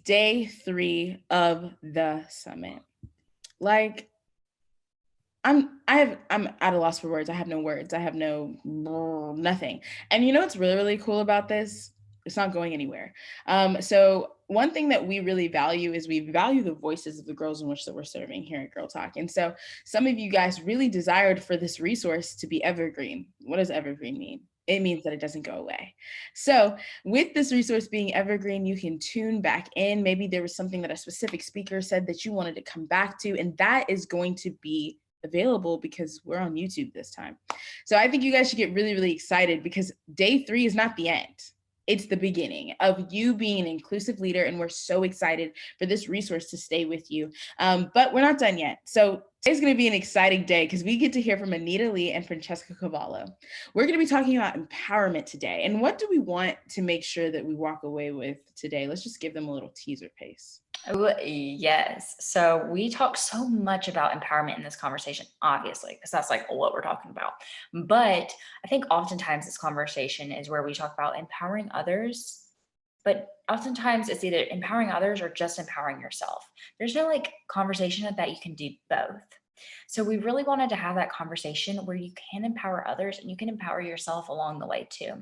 day 3 of the summit. Like, I'm at a loss for words. I have no words. I have nothing. And you know what's really, really cool about this? It's not going anywhere. So one thing that we really value is we value the voices of the girls in which that we're serving here at Girl Talk. And so some of you guys really desired for this resource to be evergreen. What does evergreen mean? It means that it doesn't go away. So with this resource being evergreen, you can tune back in. Maybe there was something that a specific speaker said that you wanted to come back to, and that is going to be available because we're on YouTube this time. So I think you guys should get really, really excited because day 3 is not the end. It's the beginning of you being an inclusive leader. And we're so excited for this resource to stay with you. But we're not done yet. So today's going to be an exciting day because we get to hear from Anita Lee and Francesca Cavallo. We're going to be talking about empowerment today. And what do we want to make sure that we walk away with today? Let's just give them a little teaser pace. Oh, yes. So we talk so much about empowerment in this conversation, obviously, because that's like what we're talking about. But I think oftentimes this conversation is where we talk about empowering others, but oftentimes it's either empowering others or just empowering yourself. There's no like conversation that you can do both. So we really wanted to have that conversation where you can empower others and you can empower yourself along the way too.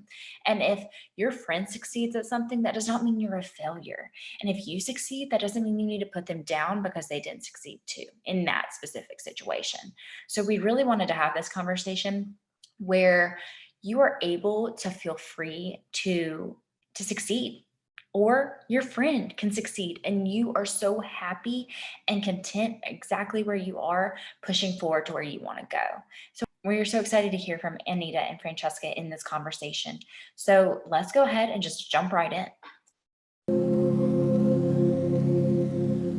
And if your friend succeeds at something, that does not mean you're a failure. And if you succeed, that doesn't mean you need to put them down because they didn't succeed too in that specific situation. So we really wanted to have this conversation where you are able to feel free to succeed, or your friend can succeed and you are so happy and content exactly where you are, pushing forward to where you want to go. So we're so excited to hear from Anita and Francesca in this conversation. So let's go ahead and just jump right in.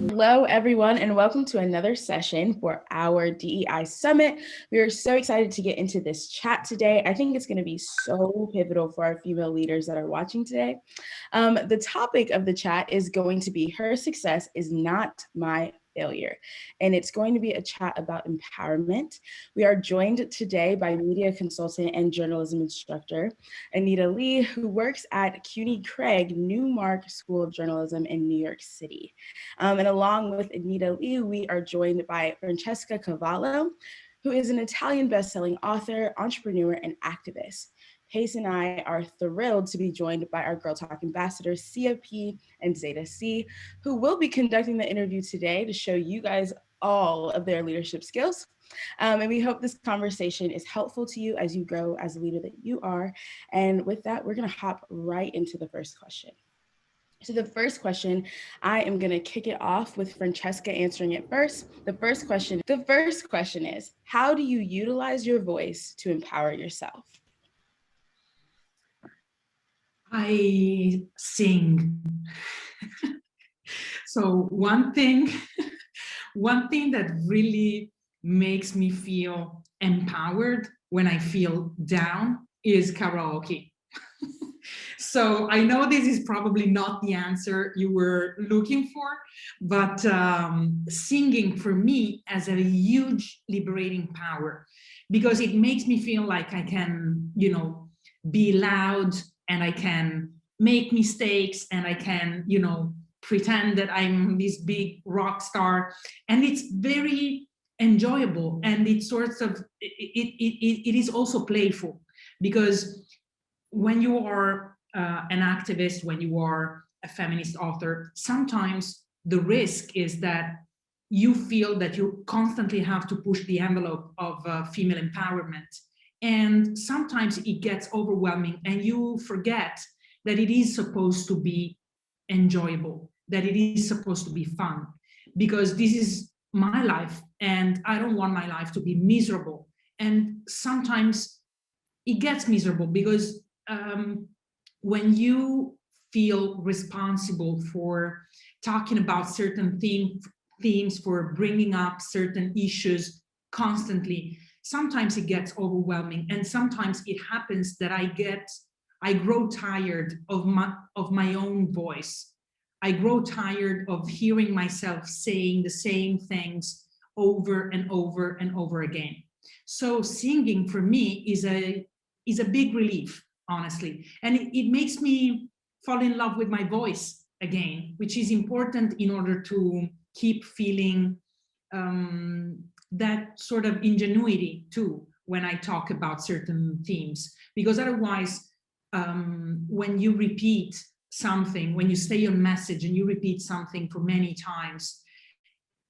Hello, everyone, and welcome to another session for our DEI Summit. We are so excited to get into this chat today. I think it's going to be so pivotal for our female leaders that are watching today. The topic of the chat is going to be "Her success is not my failure," and it's going to be a chat about empowerment. We are joined today by media consultant and journalism instructor Anita Lee, who works at CUNY Craig Newmark School of Journalism in New York City. And along with Anita Lee, we are joined by Francesca Cavallo, who is an Italian best-selling author, entrepreneur, and activist. Pace and I are thrilled to be joined by our Girl Talk ambassadors, Cia P and Zeta C, who will be conducting the interview today to show you guys all of their leadership skills. And we hope this conversation is helpful to you as you grow as a leader that you are. And with that, we're going to hop right into the first question. So the first question, I am going to kick it off with Francesca answering it first. The first question is, how do you utilize your voice to empower yourself? I sing. So one thing that really makes me feel empowered when I feel down is karaoke. So I know this is probably not the answer you were looking for, but singing for me has a huge liberating power because it makes me feel like I can, be loud and I can make mistakes and I can, pretend that I'm this big rock star. And it's very enjoyable. And it's sort of, it is also playful because when you are an activist, when you are a feminist author, sometimes the risk is that you feel that you constantly have to push the envelope of female empowerment. And sometimes it gets overwhelming and you forget that it is supposed to be enjoyable, that it is supposed to be fun, because this is my life and I don't want my life to be miserable. And sometimes it gets miserable because when you feel responsible for talking about certain themes, for bringing up certain issues constantly, sometimes it gets overwhelming. And sometimes it happens that I grow tired of my own voice. I grow tired of hearing myself saying the same things over and over and over again. So singing for me is a big relief, honestly. And it makes me fall in love with my voice again, which is important in order to keep feeling that sort of ingenuity too when I talk about certain themes, because otherwise when you repeat something, when you stay on message and you repeat something for many times,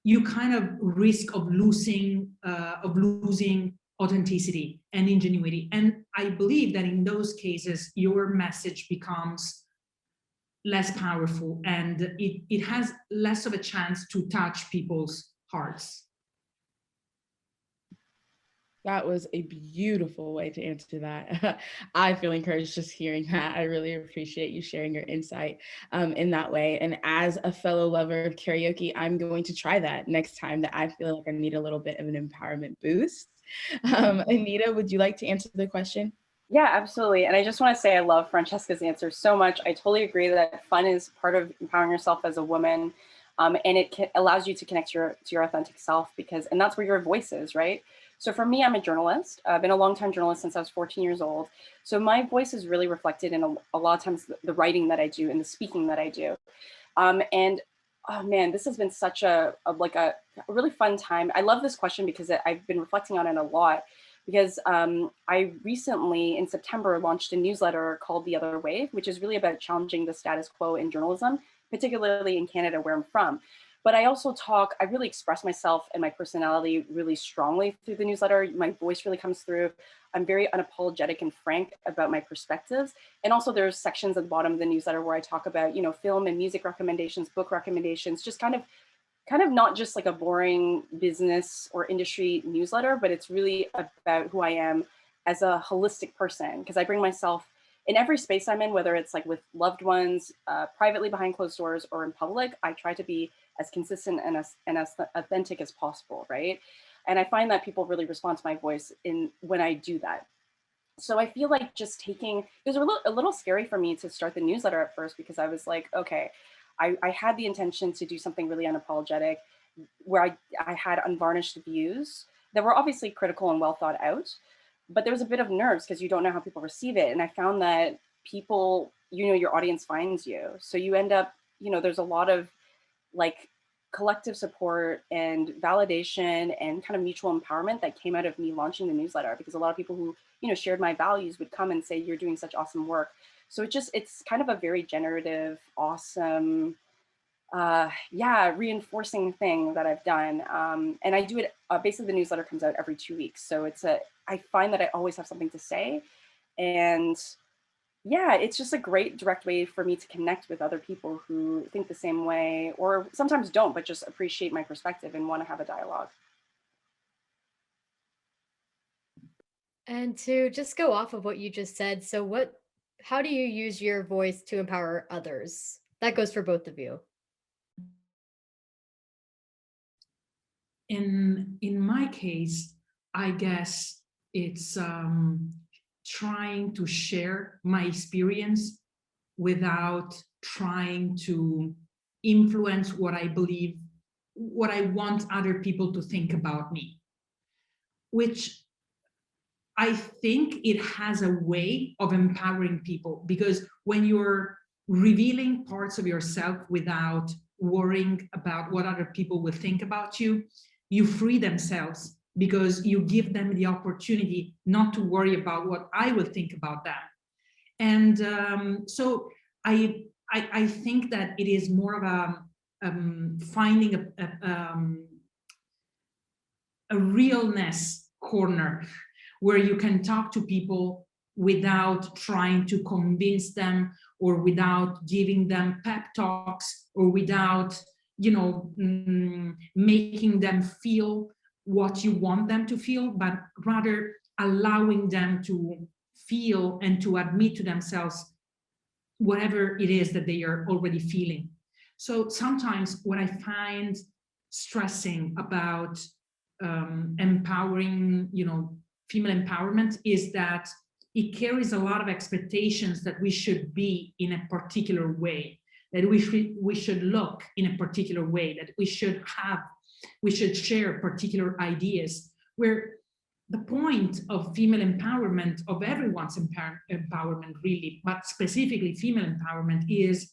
you kind of risk of losing authenticity and ingenuity. And I believe that in those cases, your message becomes less powerful and it has less of a chance to touch people's hearts. That was a beautiful way to answer that. I feel encouraged just hearing that. I really appreciate you sharing your insight in that way. And as a fellow lover of karaoke, I'm going to try that next time that I feel like I need a little bit of an empowerment boost. Anita, would you like to answer the question? Yeah, absolutely. And I just want to say I love Francesca's answer so much. I totally agree that fun is part of empowering yourself as a woman. And it allows you to connect to your authentic self and that's where your voice is, right? So for me, I'm a journalist. I've been a long-time journalist since I was 14 years old. So my voice is really reflected in a lot of times the writing that I do and the speaking that I do. And oh man, this has been such a really fun time. I love this question because I've been reflecting on it a lot. Because I recently, in September, launched a newsletter called The Other Way, which is really about challenging the status quo in journalism, particularly in Canada, where I'm from. But I also I really express myself and my personality really strongly through the newsletter. My voice really comes through. I'm very unapologetic and frank about my perspectives. And also there's sections at the bottom of the newsletter where I talk about, film and music recommendations, book recommendations, just kind of not just like a boring business or industry newsletter, but it's really about who I am as a holistic person, because I bring myself in every space I'm in, whether it's like with loved ones, privately behind closed doors or in public. I try to be as consistent and as authentic as possible, right? And I find that people really respond to my voice when I do that. So I feel like it was a little scary for me to start the newsletter at first, because I was like, okay, I had the intention to do something really unapologetic, where I had unvarnished views that were obviously critical and well thought out, but there was a bit of nerves because you don't know how people receive it. And I found that people, your audience finds you. So you end up, there's a lot of like collective support and validation and kind of mutual empowerment that came out of me launching the newsletter, because a lot of people who, shared my values would come and say, you're doing such awesome work. So it's kind of a very generative, awesome, reinforcing thing that I've done. And I do it, basically the newsletter comes out every 2 weeks. So I find that I always have something to say. And yeah, it's just a great direct way for me to connect with other people who think the same way, or sometimes don't, but just appreciate my perspective and want to have a dialogue. And to just go off of what you just said, so how do you use your voice to empower others? That goes for both of you. In my case, I guess it's trying to share my experience without trying to influence what I believe, what I want other people to think about me, which I think it has a way of empowering people, because when you're revealing parts of yourself without worrying about what other people will think about you, you free themselves, because you give them the opportunity not to worry about what I will think about them. And so I think that it is more of a finding a realness corner where you can talk to people without trying to convince them, or without giving them pep talks, or without, making them feel what you want them to feel, but rather allowing them to feel and to admit to themselves whatever it is that they are already feeling. So sometimes what I find stressing about empowering, female empowerment, is that it carries a lot of expectations that we should be in a particular way, that we should look in a particular way, that we should share particular ideas, where the point of female empowerment, of everyone's empowerment really, but specifically female empowerment, is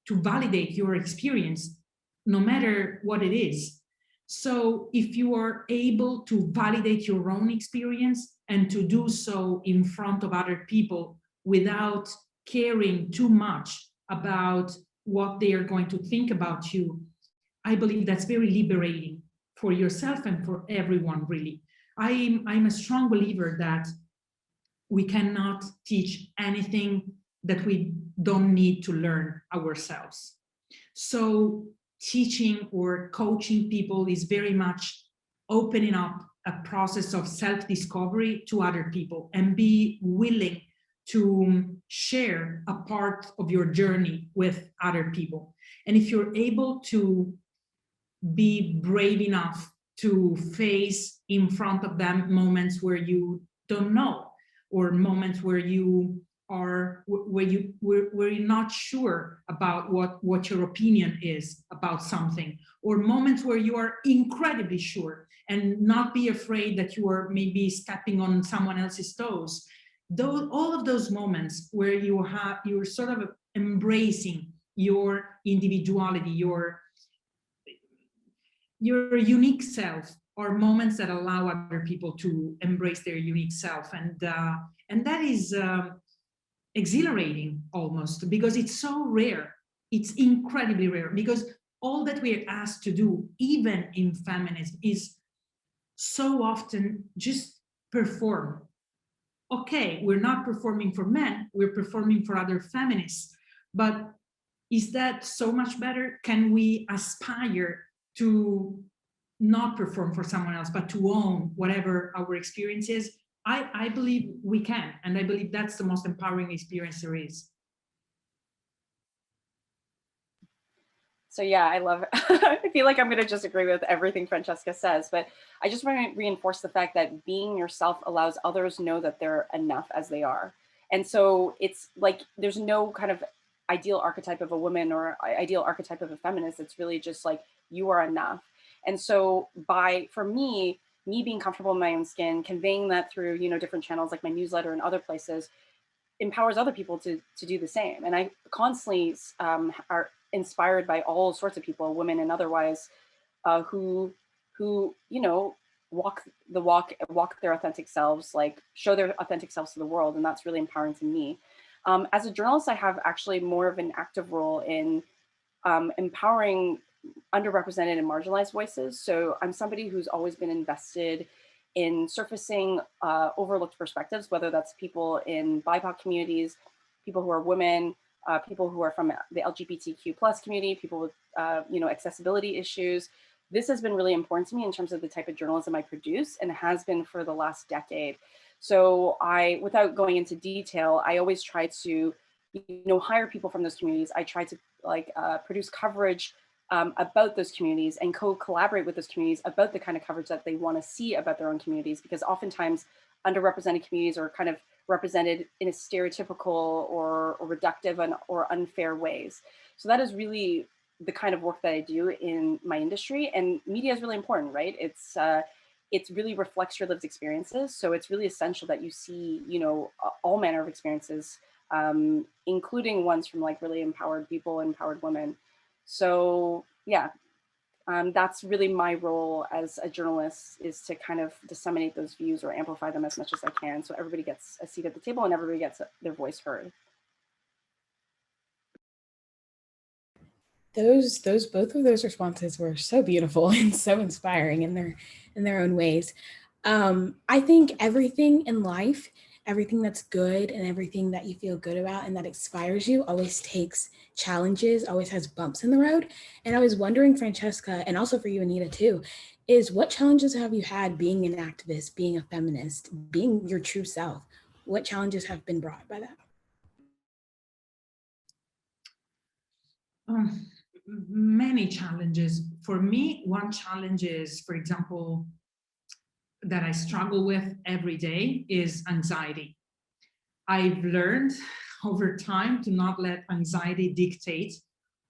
to validate your experience, no matter what it is. So if you are able to validate your own experience and to do so in front of other people without caring too much about what they are going to think about you, I believe that's very liberating for yourself and for everyone, really. I'm a strong believer that we cannot teach anything that we don't need to learn ourselves. So teaching or coaching people is very much opening up a process of self-discovery to other people and be willing to share a part of your journey with other people. And if you're able to be brave enough to face in front of them moments where you don't know, or moments where you are where you're not sure about what your opinion is about something, or moments where you are incredibly sure, and not be afraid that you are maybe stepping on someone else's toes. All of those moments where you're sort of embracing your individuality, your unique self, are moments that allow other people to embrace their unique self, and that is exhilarating almost, because it's so rare. It's incredibly rare, because all that we're asked to do, even in feminism, is so often just perform. Okay, we're not performing for men, we're performing for other feminists, but is that so much better? Can we aspire to not perform for someone else, but to own whatever our experience is? I believe we can, and I believe that's the most empowering experience there is. So yeah, I love it. I feel like I'm going to just agree with everything Francesca says, but I just want to reinforce the fact that being yourself allows others to know that they're enough as they are. And so it's like, there's no kind of ideal archetype of a woman or ideal archetype of a feminist. It's really just like, you are enough. And so for me being comfortable in my own skin, conveying that through, different channels like my newsletter and other places, empowers other people to do the same. And I constantly are inspired by all sorts of people, women and otherwise, who walk their authentic selves, like show their authentic selves to the world. And that's really empowering to me. As a journalist, I have actually more of an active role in empowering underrepresented and marginalized voices. So I'm somebody who's always been invested in surfacing overlooked perspectives, whether that's people in BIPOC communities, people who are women, people who are from the LGBTQ+ community, people with accessibility issues. This has been really important to me in terms of the type of journalism I produce, and has been for the last decade. So without going into detail, I always try to hire people from those communities. I try to produce coverage about those communities and collaborate with those communities about the kind of coverage that they want to see about their own communities, because oftentimes underrepresented communities are kind of represented in a stereotypical or reductive or unfair ways. So that is really the kind of work that I do in my industry, and media is really important, right? It really reflects your lived experiences. So it's really essential that you see, all manner of experiences, including ones from like really empowered people, empowered women. So yeah, that's really my role as a journalist, is to kind of disseminate those views or amplify them as much as I can, so everybody gets a seat at the table and everybody gets their voice heard. Both of those responses were so beautiful and so inspiring in their own ways. I think everything in life, everything that's good and everything that you feel good about and that inspires you always takes challenges, always has bumps in the road. And I was wondering, Francesca, and also for you, Anita, too, is what challenges have you had being an activist, being a feminist, being your true self? What challenges have been brought by that? Many challenges. For me, one challenge is, for example, that I struggle with every day is anxiety. I've learned over time to not let anxiety dictate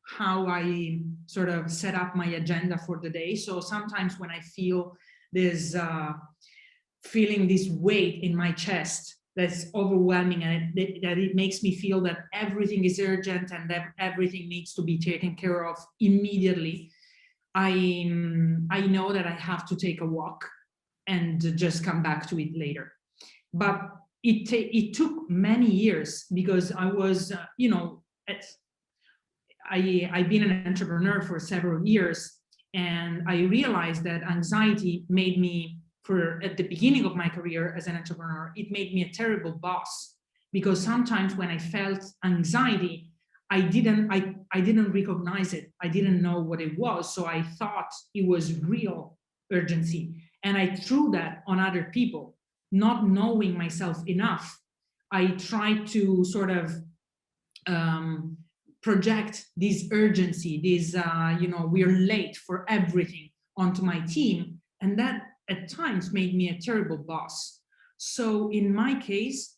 how I sort of set up my agenda for the day. So sometimes when I feel this feeling this weight in my chest that's overwhelming, and that it makes me feel that everything is urgent and that everything needs to be taken care of immediately, I know that I have to take a walk and just come back to it later. But it took many years, because I was, I've been an entrepreneur for several years, and I realized that anxiety made me, at the beginning of my career as an entrepreneur, it made me a terrible boss, because sometimes when I felt anxiety, I didn't recognize it. I didn't know what it was. So I thought it was real urgency. And I threw that on other people, not knowing myself enough. I tried to sort of project this urgency, this, we're late for everything onto my team. And that at times made me a terrible boss. So in my case,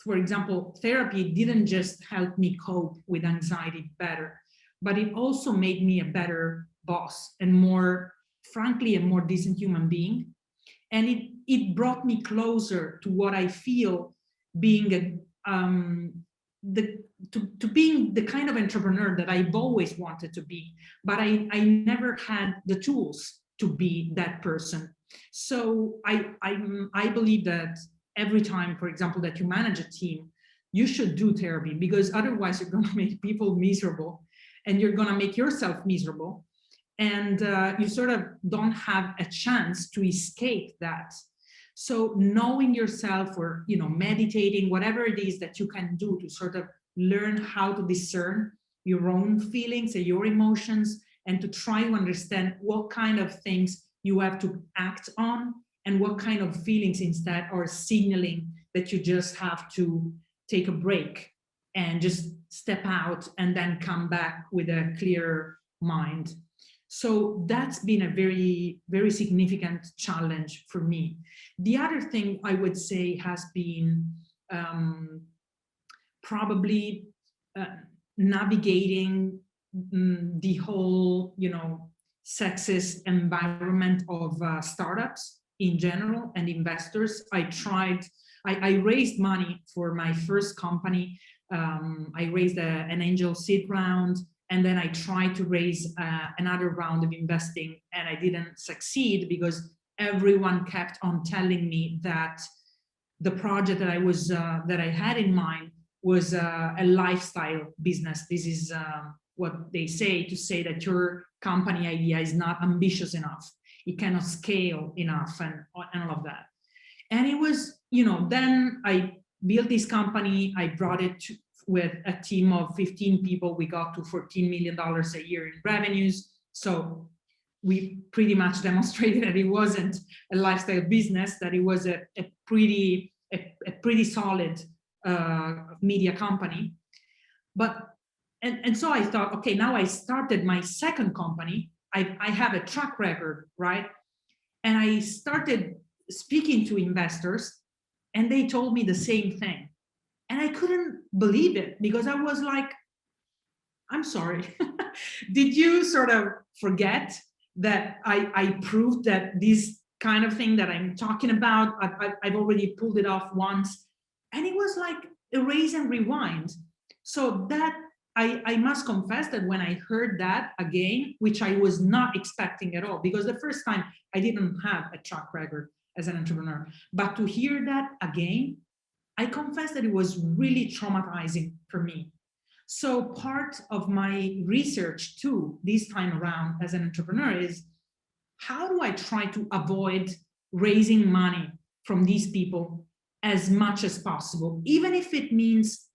for example, therapy didn't just help me cope with anxiety better, but it also made me a better boss and more, frankly, a more decent human being. And it brought me closer to what I feel being being the kind of entrepreneur that I've always wanted to be, but I never had the tools to be that person. So I believe that every time, for example, that you manage a team, you should do therapy, because otherwise you're going to make people miserable, and you're going to make yourself miserable, and you sort of don't have a chance to escape that. So knowing yourself, or meditating, whatever it is that you can do to sort of learn how to discern your own feelings and your emotions, and to try to understand what kind of things you have to act on, and what kind of feelings instead are signaling that you just have to take a break and just step out and then come back with a clearer mind. So that's been a very, very significant challenge for me. The other thing I would say has been probably navigating the whole, sexist environment of startups in general and investors. I raised money for my first company. I raised an angel seed round, and then I tried to raise another round of investing, and I didn't succeed because everyone kept on telling me that the project that I had in mind was a lifestyle business. This is what they say, to say that your company idea is not ambitious enough, it cannot scale enough, and all of that. And it was, then I built this company. I brought it with a team of 15 people. We got to $14 million a year in revenues. So we pretty much demonstrated that it wasn't a lifestyle business, that it was a pretty solid media company. But and so I thought, okay, now I started my second company. I have a track record, right? And I started speaking to investors, and they told me the same thing. And I couldn't believe it, because I was like, I'm sorry, did you sort of forget that I proved that this kind of thing that I'm talking about, I've already pulled it off once? And it was like erase and rewind. So that I must confess that when I heard that again, which I was not expecting at all, because the first time I didn't have a track record as an entrepreneur, but to hear that again, I confess that it was really traumatizing for me. So part of my research too, this time around as an entrepreneur, is how do I try to avoid raising money from these people as much as possible, even if it means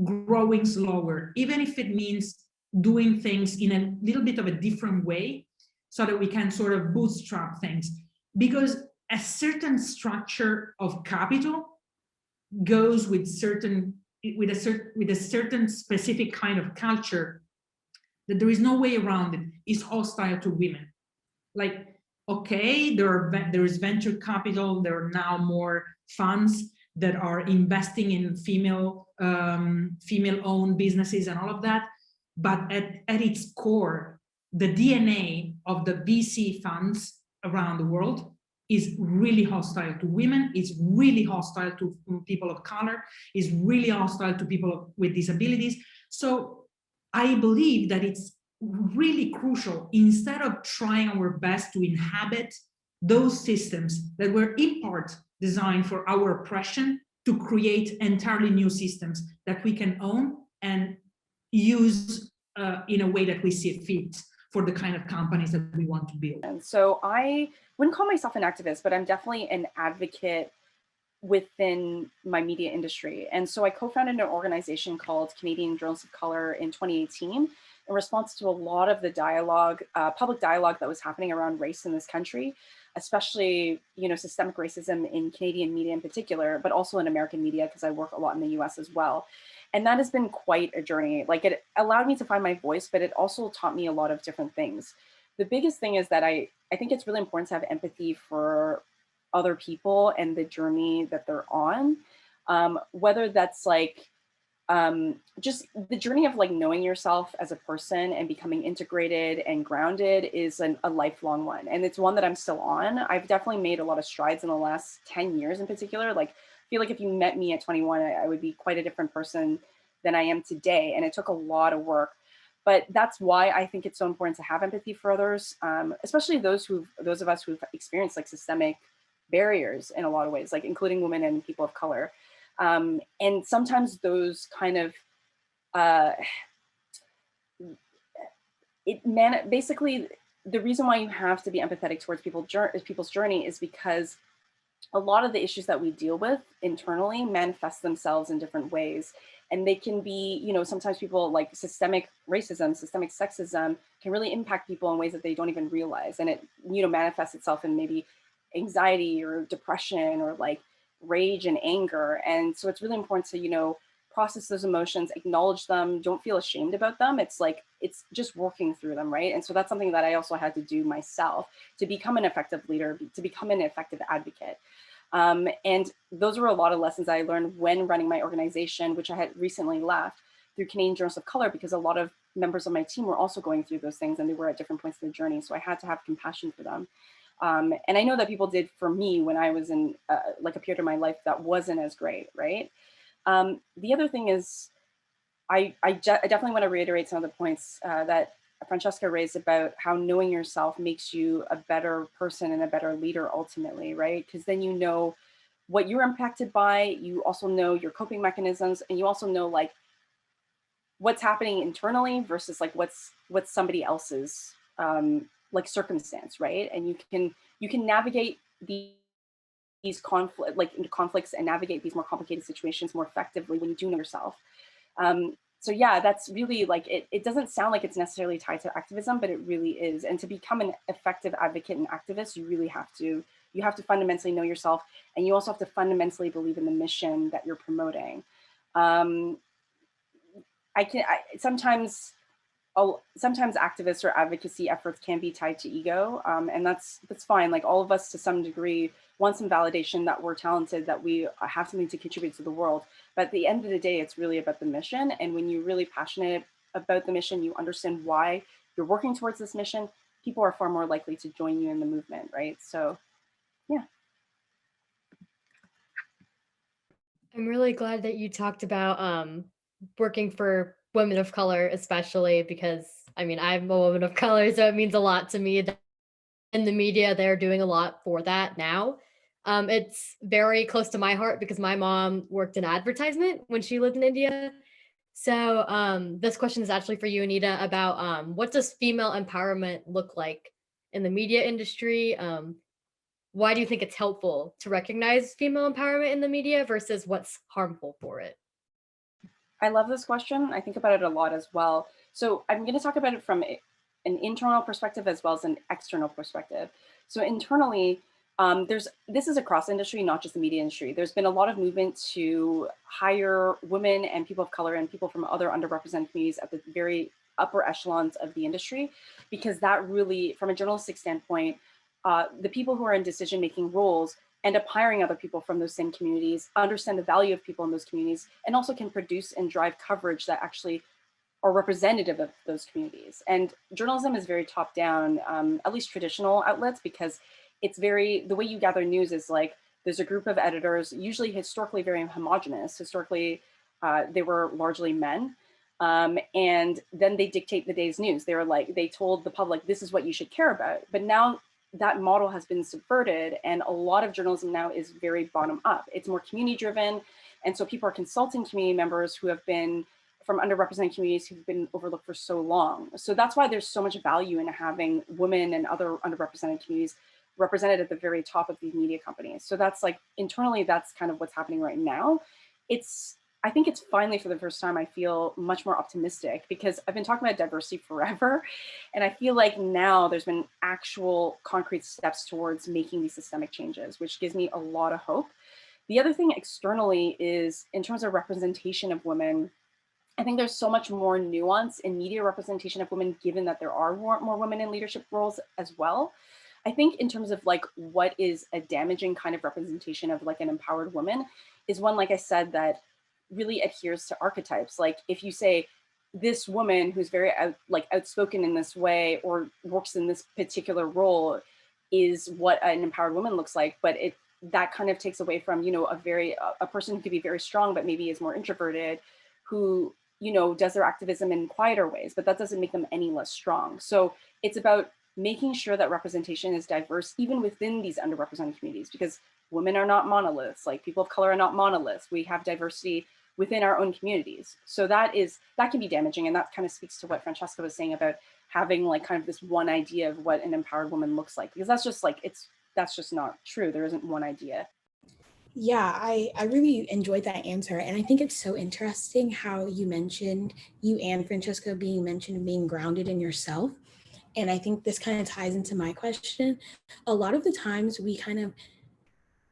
growing slower, even if it means doing things in a little bit of a different way, so that we can sort of bootstrap things. Because a certain structure of capital goes with a certain specific kind of culture that there is no way around it. It's hostile to women. Like, okay, there is venture capital, there are now more funds that are investing in female-owned businesses and all of that. But at its core, the DNA of the VC funds around the world is really hostile to women, is really hostile to people of color, is really hostile to people with disabilities. So I believe that it's really crucial, instead of trying our best to inhabit those systems that were in part designed for our oppression, to create entirely new systems that we can own and use in a way that we see fit for the kind of companies that we want to build. And so I wouldn't call myself an activist, but I'm definitely an advocate within my media industry. And so I co-founded an organization called Canadian Journalists of Color in 2018 in response to a lot of the dialogue, public dialogue that was happening around race in this country, especially, you know, systemic racism in Canadian media in particular, but also in American media, because I work a lot in the US as well. And that has been quite a journey. Like, it allowed me to find my voice, but it also taught me a lot of different things. The biggest thing is that I think it's really important to have empathy for other people and the journey that they're on, whether that's like just the journey of like knowing yourself as a person and becoming integrated and grounded is a lifelong one. And it's one that I'm still on. I've definitely made a lot of strides in the last 10 years in particular. Like, I feel like if you met me at 21, I would be quite a different person than I am today. And it took a lot of work. But that's why I think it's so important to have empathy for others, especially those of us who've experienced like systemic barriers in a lot of ways, like including women and people of color. And sometimes those kind of, basically the reason why you have to be empathetic towards people's journey is because a lot of the issues that we deal with internally manifest themselves in different ways. And they can be, you know, sometimes people like systemic racism, systemic sexism can really impact people in ways that they don't even realize. And it, you know, manifests itself in maybe anxiety or depression or like rage and anger. And so it's really important to, you know, process those emotions, acknowledge them, don't feel ashamed about them. It's like, it's just working through them, right? And so that's something that I also had to do myself to become an effective leader, to become an effective advocate. And those were a lot of lessons I learned when running my organization, which I had recently left through Canadian Journalists of Color, because a lot of members of my team were also going through those things and they were at different points in their journey. So I had to have compassion for them. And I know that people did for me when I was in like a period of my life that wasn't as great, right? The other thing is, I definitely want to reiterate some of the points that Francesca raised about how knowing yourself makes you a better person and a better leader ultimately, right? Because then you know what you're impacted by, you also know your coping mechanisms, and you also know like what's happening internally versus like what's somebody else's like circumstance, right? And you can navigate these conflicts and navigate these more complicated situations more effectively when you do know yourself. So yeah, that's really like, it doesn't sound like it's necessarily tied to activism, but it really is. And to become an effective advocate and activist, you really have to, fundamentally know yourself, and you also have to fundamentally believe in the mission that you're promoting. Sometimes activists or advocacy efforts can be tied to ego, and that's fine. Like, all of us to some degree want some validation that we're talented, that we have something to contribute to the world. But at the end of the day, it's really about the mission. And when you're really passionate about the mission, you understand why you're working towards this mission, people are far more likely to join you in the movement, right? So, yeah. I'm really glad that you talked about working for women of color, especially because, I mean, I'm a woman of color, so it means a lot to me that in the media, they're doing a lot for that now. It's very close to my heart because my mom worked in advertisement when she lived in India. So this question is actually for you, Anita, about what does female empowerment look like in the media industry? Why do you think it's helpful to recognize female empowerment in the media versus what's harmful for it? I love this question. I think about it a lot as well. So I'm going to talk about it from an internal perspective as well as an external perspective. So internally, this is across industry, not just the media industry. There's been a lot of movement to hire women and people of color and people from other underrepresented communities at the very upper echelons of the industry, because that really, from a journalistic standpoint, the people who are in decision-making roles end up hiring other people from those same communities, understand the value of people in those communities, and also can produce and drive coverage that actually are representative of those communities. And journalism is very top-down, at least traditional outlets, because it's very, the way you gather news is like, there's a group of editors, usually historically very homogenous. Historically, they were largely men. And then they dictate the day's news. They were like, they told the public, this is what you should care about. But now that model has been subverted, and a lot of journalism now is very bottom up. It's more community driven. And so people are consulting community members who have been from underrepresented communities who've been overlooked for so long. So that's why there's so much value in having women and other underrepresented communities represented at the very top of these media companies. So that's like, internally, that's kind of what's happening right now. I think it's finally, for the first time, I feel much more optimistic, because I've been talking about diversity forever. And I feel like now there's been actual concrete steps towards making these systemic changes, which gives me a lot of hope. The other thing externally is, in terms of representation of women, I think there's so much more nuance in media representation of women, given that there are more women in leadership roles as well. I think in terms of like what is a damaging kind of representation of like an empowered woman is one, like I said, that really adheres to archetypes. Like if you say this woman who's very outspoken in this way or works in this particular role is what an empowered woman looks like, but that kind of takes away from, you know, a person who could be very strong but maybe is more introverted, who, you know, does their activism in quieter ways, but that doesn't make them any less strong. So it's about making sure that representation is diverse even within these underrepresented communities, because women are not monoliths, like people of color are not monoliths. We have diversity within our own communities. So that can be damaging. And that kind of speaks to what Francesca was saying about having like kind of this one idea of what an empowered woman looks like, because that's just like, that's just not true. There isn't one idea. Yeah, I really enjoyed that answer. And I think it's so interesting how you mentioned, you and Francesca being grounded in yourself. And I think this kind of ties into my question. A lot of the times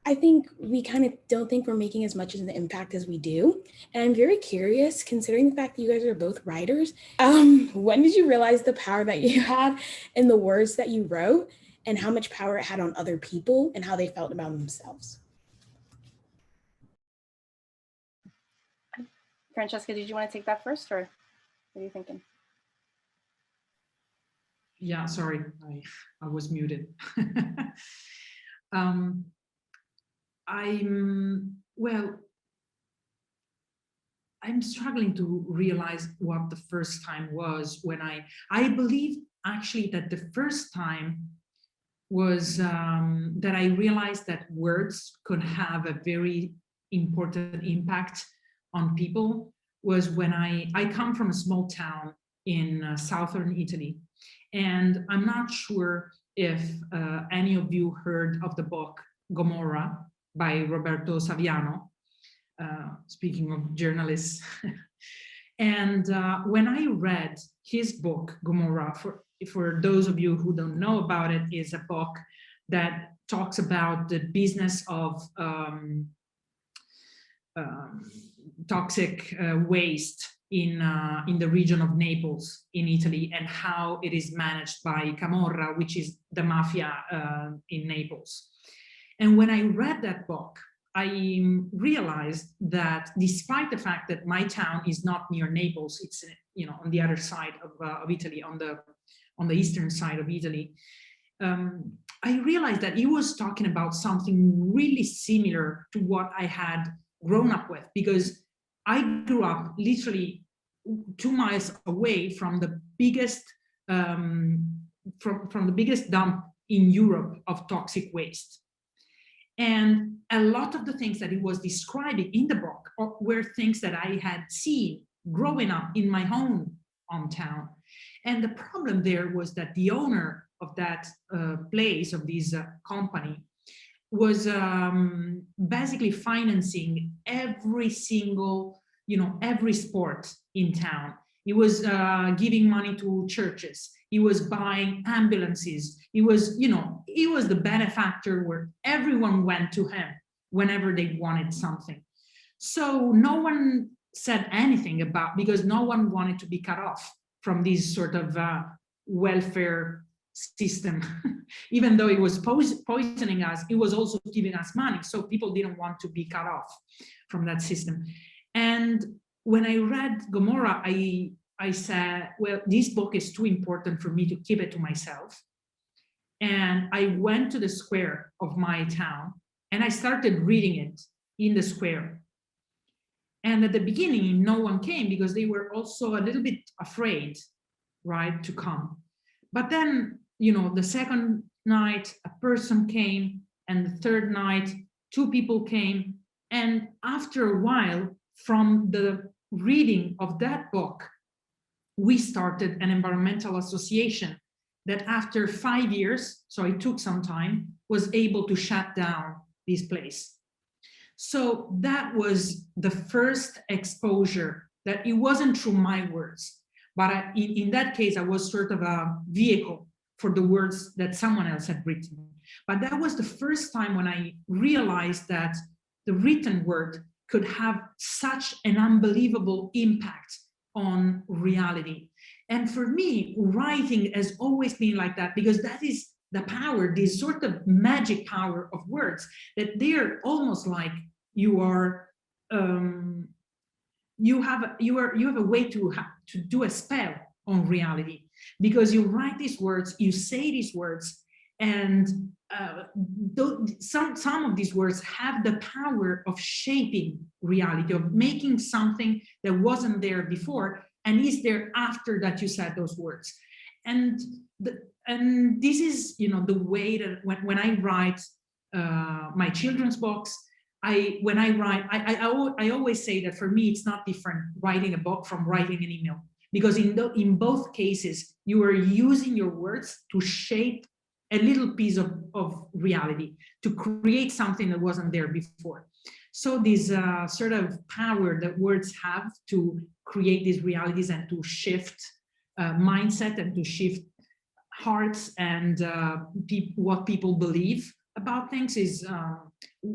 I think we kind of don't think we're making as much of an impact as we do. And I'm very curious, considering the fact that you guys are both writers, when did you realize the power that you had in the words that you wrote, and how much power it had on other people and how they felt about themselves? Francesca, did you want to take that first, or what are you thinking? Yeah, sorry, I was muted. I'm struggling to realize what the first time was when I believe actually that the first time was that I realized that words could have a very important impact on people was when I come from a small town in southern Italy. And I'm not sure if any of you heard of the book Gomorrah by Roberto Saviano, speaking of journalists. And when I read his book, Gomorrah, for those of you who don't know about it, is a book that talks about the business of toxic waste in the region of Naples in Italy, and how it is managed by Camorra, which is the mafia in Naples. And when I read that book, I realized that despite the fact that my town is not near Naples, it's, you know, on the other side of Italy, on the eastern side of Italy, I realized that he was talking about something really similar to what I had grown up with, because I grew up literally 2 miles away from the biggest from the biggest dump in Europe of toxic waste. And a lot of the things that he was describing in the book were things that I had seen growing up in my own hometown. And the problem there was that the owner of that place, of this company, was basically financing every single, every sport in town. He was giving money to churches. He was buying ambulances. He was, he was the benefactor where everyone went to him whenever they wanted something. So no one said anything about, because no one wanted to be cut off from this sort of welfare system. Even though it was poisoning us, it was also giving us money. So people didn't want to be cut off from that system. And when I read Gomorrah, I said, well, this book is too important for me to keep it to myself. And I went to the square of my town and I started reading it in the square. And at the beginning, no one came because they were also a little bit afraid, right, to come. But then, you know, the second night, a person came, and the third night, 2 people came. And after a while, from the reading of that book, we started an environmental association that after 5 years, so it took some time, was able to shut down this place. So that was the first exposure, that it wasn't through my words, but in that case, I was sort of a vehicle for the words that someone else had written. But that was the first time when I realized that the written word could have such an unbelievable impact on reality. And for me, writing has always been like that, because that is the power, this sort of magic power of words, that they're almost like you are, you have a way to do a spell on reality, because you write these words, you say these words, and some of these words have the power of shaping reality, of making something that wasn't there before and is there after that you said those words. And this is, you know, the way that when I write my children's books, I always say that for me it's not different writing a book from writing an email, because in both cases you are using your words to shape a little piece of reality, to create something that wasn't there before. So this sort of power that words have to create these realities and to shift mindset and to shift hearts and what people believe about things is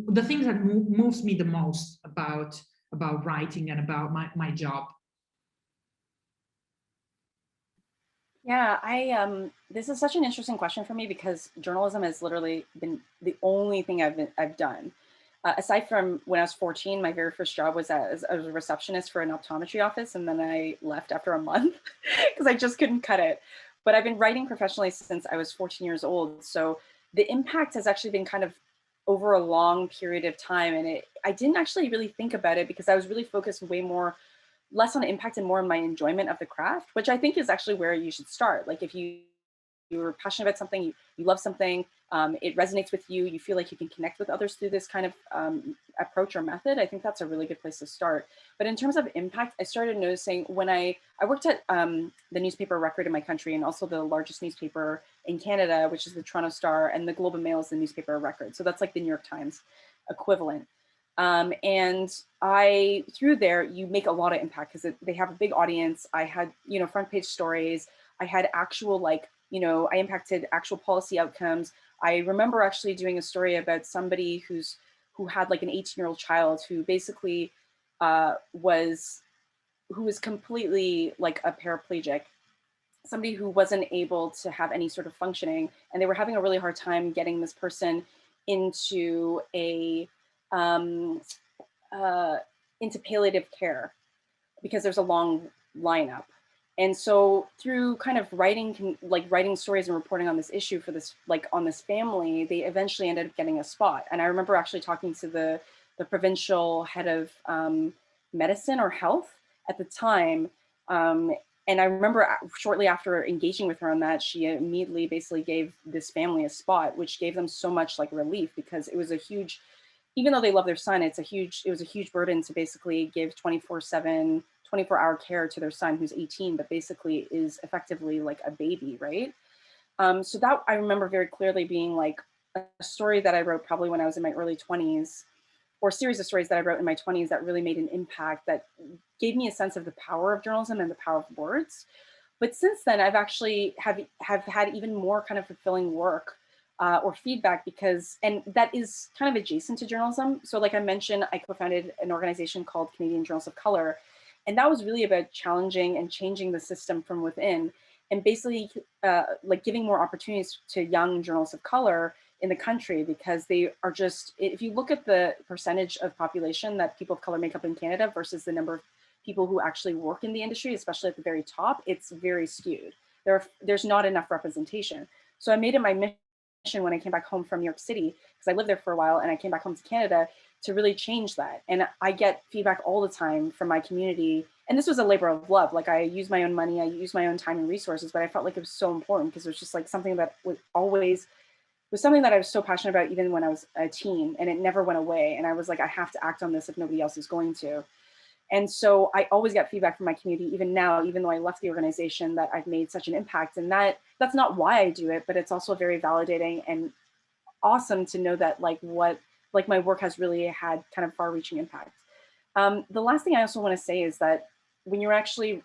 the thing that moves me the most about writing and about my job. Yeah, this is such an interesting question for me, because journalism has literally been the only thing I've done. Aside from when I was 14, my very first job was as a receptionist for an optometry office, and then I left after a month because I just couldn't cut it. But I've been writing professionally since I was 14 years old. So the impact has actually been kind of over a long period of time. And I didn't actually really think about it, because I was really focused less on impact and more on my enjoyment of the craft, which I think is actually where you should start. Like if you're passionate about something, you love something, it resonates with you, you feel like you can connect with others through this kind of approach or method, I think that's a really good place to start. But in terms of impact, I started noticing when I worked at the newspaper Record in my country, and also the largest newspaper in Canada, which is the Toronto Star, and the Globe and Mail is the newspaper Record. So that's like the New York Times equivalent. And through there, you make a lot of impact because they have a big audience. I had, you know, front page stories. I had actual, like, you know, I impacted actual policy outcomes. I remember actually doing a story about somebody who had like an 18-year-old child who basically was completely like a paraplegic, somebody who wasn't able to have any sort of functioning, and they were having a really hard time getting this person into into palliative care because there's a long lineup. And so through kind of writing stories and reporting on this issue for this, like on this family, they eventually ended up getting a spot. And I remember actually talking to the provincial head of medicine or health at the time. And I remember shortly after engaging with her on that, she immediately basically gave this family a spot, which gave them so much like relief, because it was a huge, even though they love their son, it was a huge burden to basically give 24/7, 24-hour care to their son who's 18, but basically is effectively like a baby, right? So that I remember very clearly being like a story that I wrote probably when I was in my early 20s, or a series of stories that I wrote in my 20s that really made an impact, that gave me a sense of the power of journalism and the power of words. But since then, I've actually have had even more kind of fulfilling work or feedback, and that is kind of adjacent to journalism. So like I mentioned, I co-founded an organization called Canadian Journals of Color, and that was really about challenging and changing the system from within, and basically like giving more opportunities to young journalists of color in the country, because they are just, if you look at the percentage of population that people of color make up in Canada versus the number of people who actually work in the industry, especially at the very top, it's very skewed. There's not enough representation. So I made it my mission when I came back home from New York City, because I lived there for a while, and I came back home to Canada to really change that. And I get feedback all the time from my community. And this was a labor of love. Like, I use my own money, I use my own time and resources, but I felt like it was so important because it was just like something that was something that I was so passionate about even when I was a teen, and it never went away. And I was like, I have to act on this if nobody else is going to. And so I always get feedback from my community, even now, even though I left the organization, that I've made such an impact. And that's not why I do it, but it's also very validating and awesome to know that like my work has really had kind of far-reaching impact. The last thing I also want to say is that when you're actually,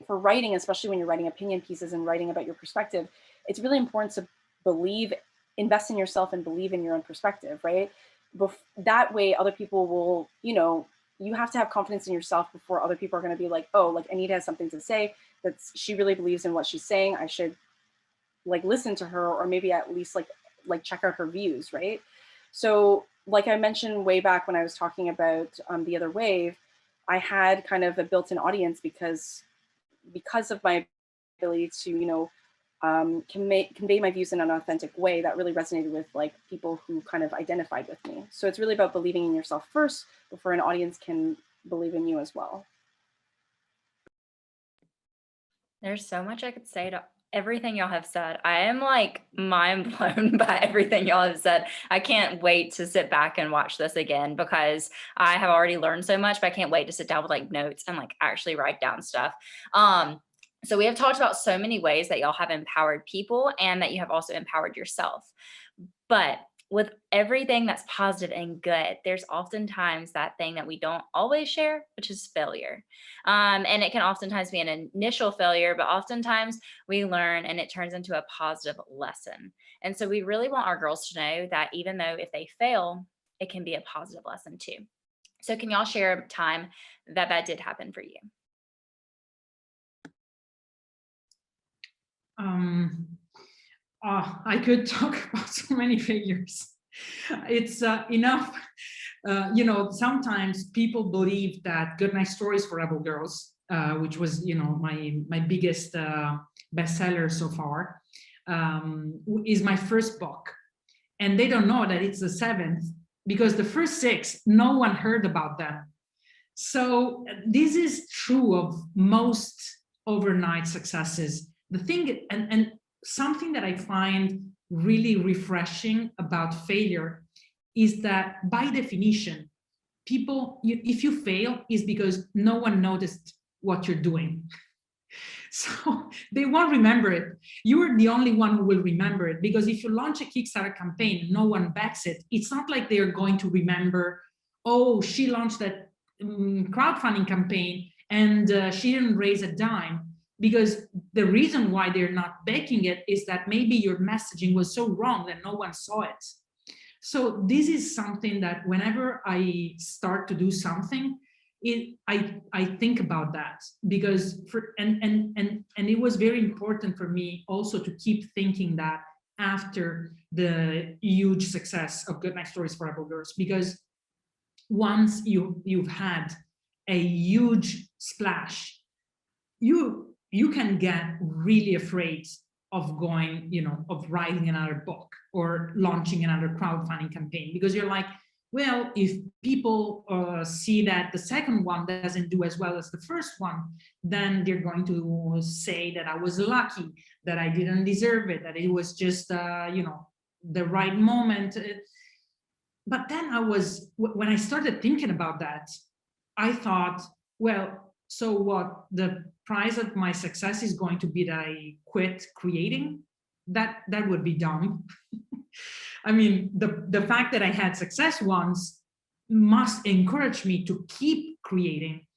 for writing, especially when you're writing opinion pieces and writing about your perspective, it's really important to invest in yourself and believe in your own perspective, right? That way other people will, you have to have confidence in yourself before other people are going to be like, oh, like Anita has something to say, that she really believes in what she's saying, I should like listen to her, or maybe at least like check out her views, right? So like I mentioned way back when I was talking about The Other Wave, I had kind of a built-in audience because of my ability to, convey my views in an authentic way that really resonated with like people who kind of identified with me. So it's really about believing in yourself first before an audience can believe in you as well. There's so much I could say to everything y'all have said. I am like mind blown by everything y'all have said. I can't wait to sit back and watch this again because I have already learned so much, but I can't wait to sit down with like notes and like actually write down stuff. So we have talked about so many ways that y'all have empowered people and that you have also empowered yourself. But with everything that's positive and good, there's oftentimes that thing that we don't always share, which is failure. And it can oftentimes be an initial failure, but oftentimes we learn and it turns into a positive lesson. And so we really want our girls to know that even though if they fail, it can be a positive lesson too. So can y'all share a time that did happen for you? I could talk about so many failures. It's enough. Sometimes people believe that Good Night Stories for Rebel Girls, which was, my biggest bestseller so far, is my first book. And they don't know that it's the 7th because the first 6, no one heard about them. So this is true of most overnight successes. The thing, and something that I find really refreshing about failure is that by definition, people, if you fail, is because no one noticed what you're doing. So they won't remember it. You are the only one who will remember it, because if you launch a Kickstarter campaign and no one backs it, it's not like they're going to remember, oh, she launched that crowdfunding campaign and she didn't raise a dime. Because the reason why they're not backing it is that maybe your messaging was so wrong that no one saw it. So this is something that whenever I start to do something, I think about that, because and it was very important for me also to keep thinking that after the huge success of Good Night Stories for Rebel Girls, because once you've had a huge splash, you can get really afraid of going, of writing another book or launching another crowdfunding campaign, because you're like, well, if people see that the second one doesn't do as well as the first one, then they're going to say that I was lucky, that I didn't deserve it, that it was just, the right moment. But then when I started thinking about that, I thought, well, so what, the price of my success is going to be that I quit creating? That would be dumb. I mean, the fact that I had success once must encourage me to keep creating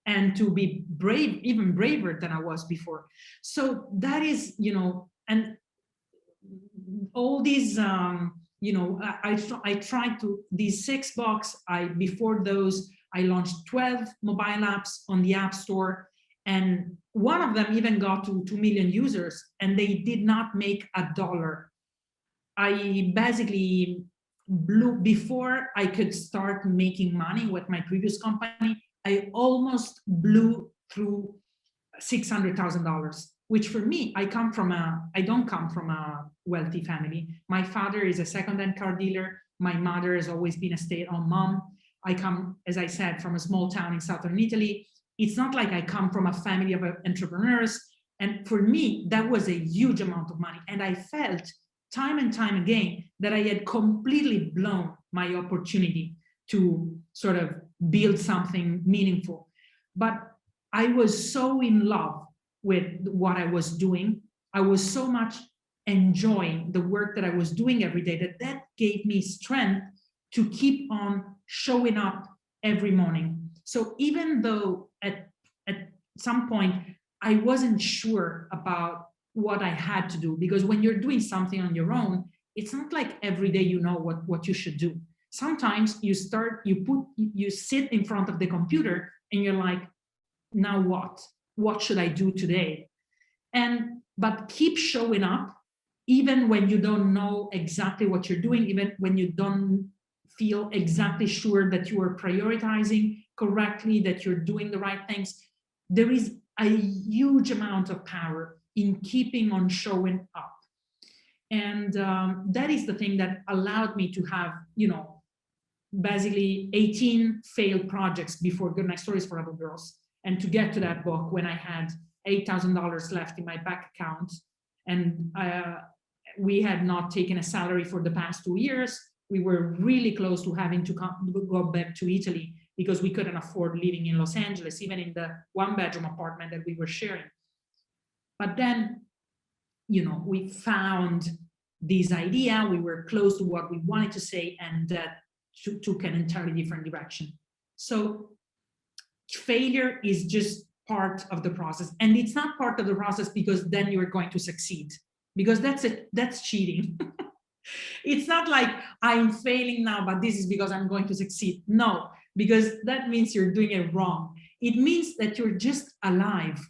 and to be brave, even braver than I was before. So that is, and all these, I tried to, these 6 books, before those, I launched 12 mobile apps on the App Store, and one of them even got to 2 million users, and they did not make $1. I basically blew, before I could start making money with my previous company, I almost blew through $600,000 which for me, I don't come from a wealthy family. My father is a second-hand car dealer. My mother has always been a stay-at-home mom. I come, as I said, from a small town in southern Italy. It's not like I come from a family of entrepreneurs. And for me, that was a huge amount of money. And I felt time and time again that I had completely blown my opportunity to sort of build something meaningful. But I was so in love with what I was doing. I was so much enjoying the work that I was doing every day that gave me strength to keep on showing up every morning. So even though at some point I wasn't sure about what I had to do, because when you're doing something on your own, it's not like every day you know what you should do. Sometimes you sit in front of the computer and you're like, now what? What should I do today? But keep showing up, even when you don't know exactly what you're doing, even when you don't feel exactly sure that you are prioritizing correctly, that you're doing the right things. There is a huge amount of power in keeping on showing up. And that is the thing that allowed me to have, basically 18 failed projects before Good Night Stories for Other Girls. And to get to that book when I had $8,000 left in my bank account, and we had not taken a salary for the past 2 years. We were really close to having to go back to Italy because we couldn't afford living in Los Angeles, even in the one-bedroom apartment that we were sharing. But then, we found this idea, we were close to what we wanted to say, and that took an entirely different direction. So failure is just part of the process, and it's not part of the process because then you're going to succeed, because that's cheating. It's not like I'm failing now, but this is because I'm going to succeed. No, because that means you're doing it wrong. It means that you're just alive.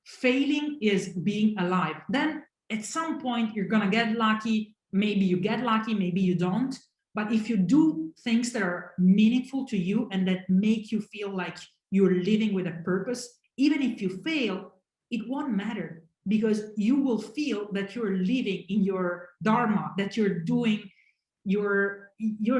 Failing is being alive. Then at some point you're gonna get lucky. Maybe you get lucky, maybe you don't. But if you do things that are meaningful to you and that make you feel like you're living with a purpose, even if you fail, it won't matter, because you will feel that you're living in your dharma, that you're doing your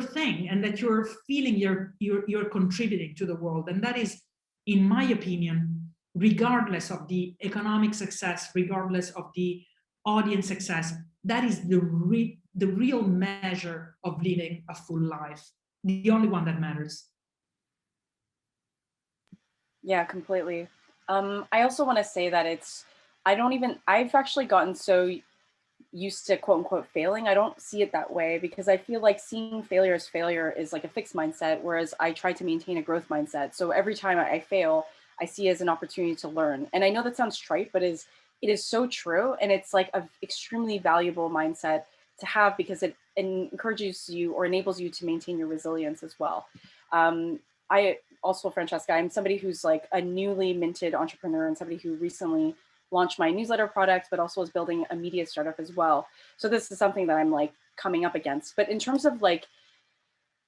thing, and that you're feeling you're contributing to the world. And that is, in my opinion, regardless of the economic success, regardless of the audience success, that is the real measure of living a full life, the only one that matters. Yeah, completely. I also want to say that I've actually gotten so used to quote unquote failing. I don't see it that way, because I feel like seeing failure as failure is like a fixed mindset, whereas I try to maintain a growth mindset. So every time I fail, I see it as an opportunity to learn. And I know that sounds trite, but it is so true. And it's like an extremely valuable mindset to have, because it encourages you or enables you to maintain your resilience as well. I also, Francesca, I'm somebody who's like a newly minted entrepreneur and somebody who recently launched my newsletter product, but also is building a media startup as well. So this is something that I'm like coming up against. But in terms of like,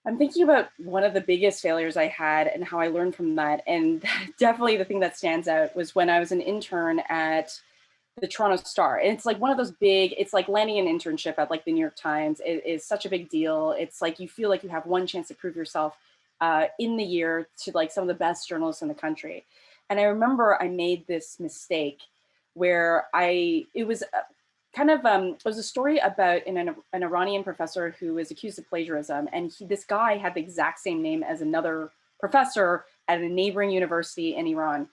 I'm thinking about one of the biggest failures I had and how I learned from that. And definitely the thing that stands out was when I was an intern at the Toronto Star. And it's like one of those big, it's like landing an internship at like the New York Times. It is such a big deal. It's like you feel like you have one chance to prove yourself in the year to like some of the best journalists in the country. And I remember I made this mistake where it was a story about an Iranian professor who was accused of plagiarism. And this guy had the exact same name as another professor at a neighboring university in Iran.